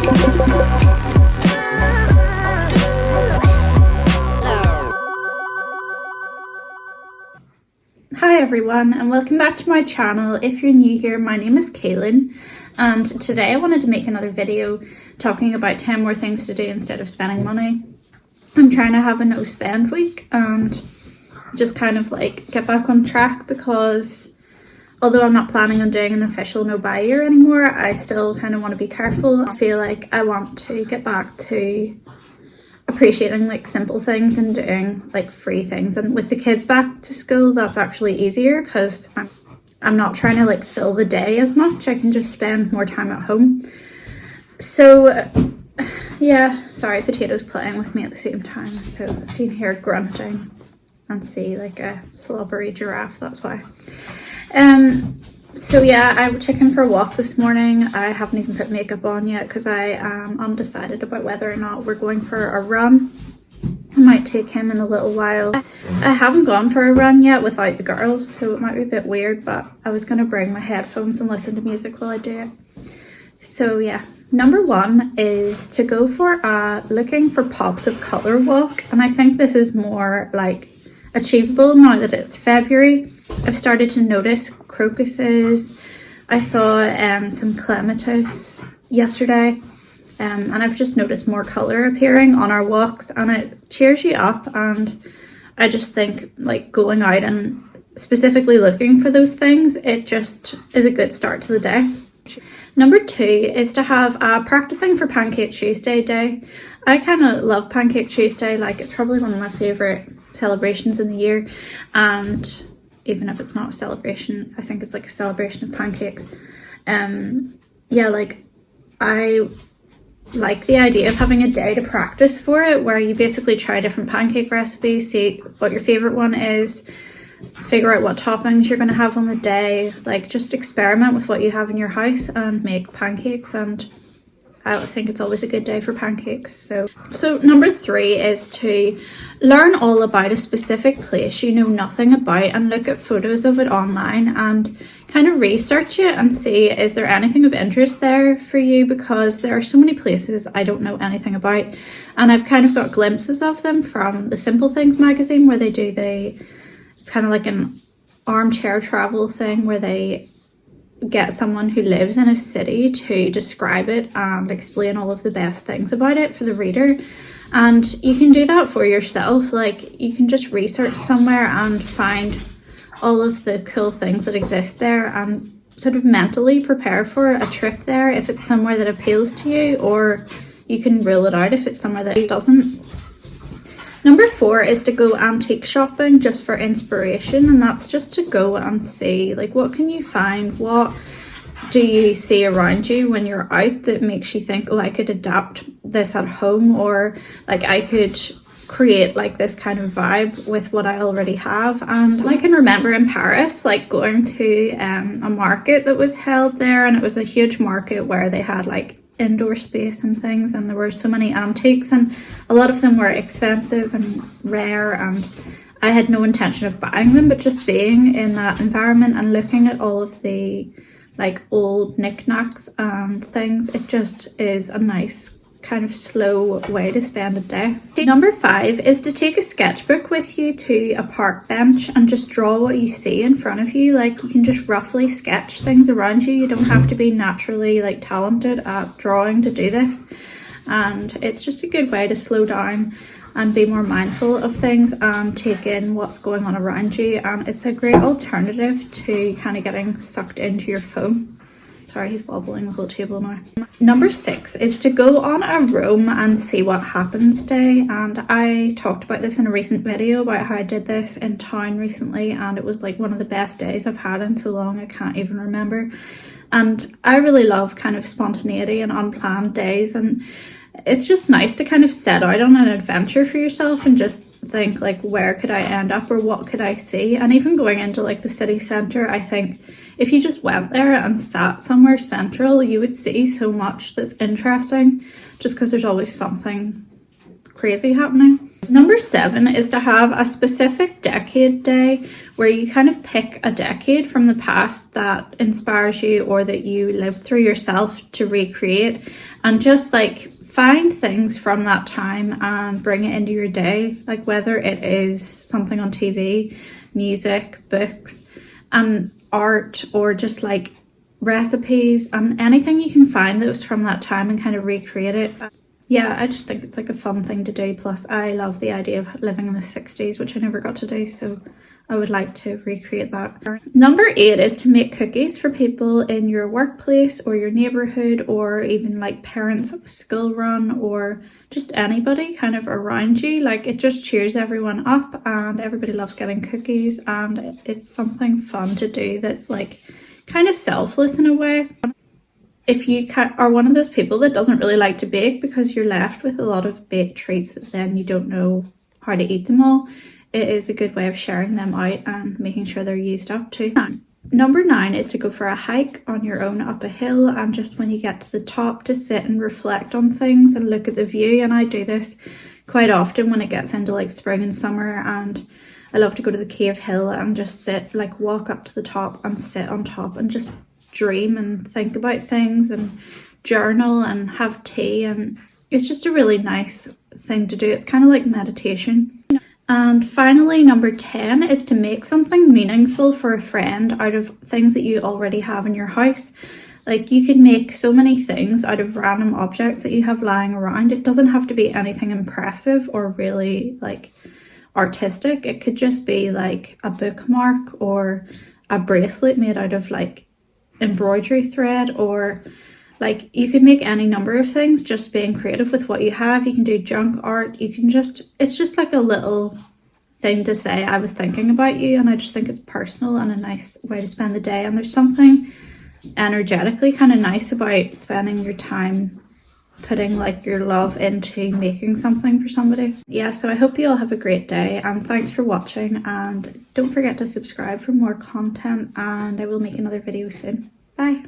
Hi everyone and welcome back to my channel. If you're new here, my name is Kaylin and today I wanted to make another video talking about 10 more things to do instead of spending money. I'm trying to have a no spend week and just kind of like get back on track, because although I'm not planning on doing an official no buy year anymore, I still kind of want to be careful. I feel like I want to get back to appreciating like simple things and doing like free things, and with the kids back to school that's actually easier because I'm not trying to like fill the day as much. I can just spend more time at home. So yeah, sorry, Potato's playing with me at the same time, so if you hear grunting and see like a slobbery giraffe, that's why. So yeah, I took him for a walk this morning. I haven't even put makeup on yet because I am undecided about whether or not we're going for a run. I might take him in a little while. I haven't gone for a run yet without the girls, so it might be a bit weird, but I was going to bring my headphones and listen to music while I do it. So yeah, number one is to go for a looking for pops of colour walk, and I think this is more like achievable now that it's February. I've started to notice crocuses. I saw some clematis yesterday, and I've just noticed more colour appearing on our walks, and it cheers you up. And I just think like going out and specifically looking for those things, it just is a good start to the day. Number two is to have a practicing for Pancake Tuesday day. I kind of love Pancake Tuesday, like it's probably one of my favourite celebrations in the year, and even if it's not a celebration, I think it's like a celebration of pancakes. Yeah, like I like the idea of having a day to practice for it, where you basically try different pancake recipes, see what your favourite one is, figure out what toppings you're going to have on the day, like just experiment with what you have in your house and make pancakes. And I think it's always a good day for pancakes. So number three is to learn all about a specific place you know nothing about and look at photos of it online and kind of research it and see, is there anything of interest there for you? Because there are so many places I don't know anything about, and I've kind of got glimpses of them from the Simple Things magazine, where they do it's kind of like an armchair travel thing where they get someone who lives in a city to describe it and explain all of the best things about it for the reader. And you can do that for yourself. Like you can just research somewhere and find all of the cool things that exist there and sort of mentally prepare for a trip there if it's somewhere that appeals to you, or you can rule it out if it's somewhere that doesn't. Number four is to go antique shopping just for inspiration, and that's just to go and see like what can you find, what do you see around you when you're out that makes you think, oh, I could adapt this at home, or like I could create like this kind of vibe with what I already have. And I can remember in Paris like going to a market that was held there, and it was a huge market where they had like indoor space and things, and there were so many antiques, and a lot of them were expensive and rare, and I had no intention of buying them, but just being in that environment and looking at all of the like old knickknacks and things, it just is a nice kind of slow way to spend a day. Number five is to take a sketchbook with you to a park bench and just draw what you see in front of you. Like you can just roughly sketch things around you. You don't have to be naturally like talented at drawing to do this, and it's just a good way to slow down and be more mindful of things and take in what's going on around you. And it's a great alternative to kind of getting sucked into your phone. Sorry, he's wobbling the whole table now. Number six is to go on a roam and see what happens day. And I talked about this in a recent video about how I did this in town recently, and it was like one of the best days I've had in so long, I can't even remember. And I really love kind of spontaneity and unplanned days, and it's just nice to kind of set out on an adventure for yourself and just think like, where could I end up, or what could I see? And even going into like the city centre, I think if you just went there and sat somewhere central, you would see so much that's interesting, just because there's always something crazy happening. Number 7 is to have a specific decade day where you kind of pick a decade from the past that inspires you or that you lived through yourself to recreate, and just like find things from that time and bring it into your day, like whether it is something on TV, music, books, and art, or just like recipes and anything you can find that was from that time and kind of recreate it. Yeah, I just think it's like a fun thing to do. Plus I love the idea of living in the 60s, which I never got to do, so I would like to recreate that. Number 8 is to make cookies for people in your workplace or your neighborhood, or even like parents of a school run, or just anybody kind of around you. Like, it just cheers everyone up and everybody loves getting cookies, and it's something fun to do that's like kind of selfless in a way. If you are one of those people that doesn't really like to bake because you're left with a lot of baked treats that then you don't know how to eat them all, it is a good way of sharing them out and making sure they're used up too. Number 9 is to go for a hike on your own up a hill, and just when you get to the top to sit and reflect on things and look at the view. And I do this quite often when it gets into like spring and summer, and I love to go to the Cave Hill and just sit, like walk up to the top and sit on top and just dream and think about things and journal and have tea, and it's just a really nice thing to do. It's kind of like meditation. And finally, number 10 is to make something meaningful for a friend out of things that you already have in your house. Like, you can make so many things out of random objects that you have lying around. It doesn't have to be anything impressive or really like artistic. It could just be like a bookmark or a bracelet made out of like embroidery thread, or like you could make any number of things just being creative with what you have. You can do junk art. You can just, it's just like a little thing to say, I was thinking about you. And I just think it's personal and a nice way to spend the day. And there's something energetically kind of nice about spending your time putting like your love into making something for somebody. Yeah, so I hope you all have a great day, and thanks for watching, and don't forget to subscribe for more content, and I will make another video soon. Bye.